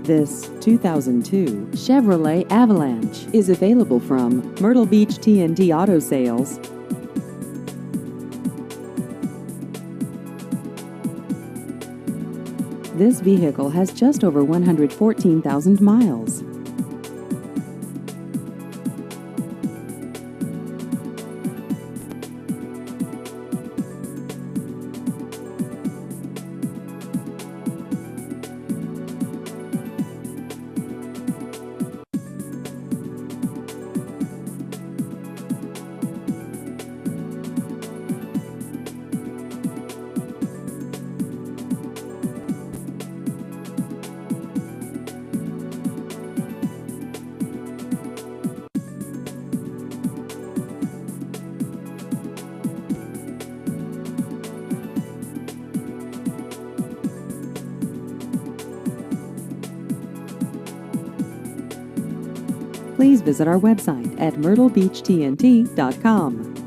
This 2002 Chevrolet Avalanche is available from Myrtle Beach T&T Auto Sales. This vehicle has just over 114,000 miles. Please visit our website at myrtlebeachtnt.com.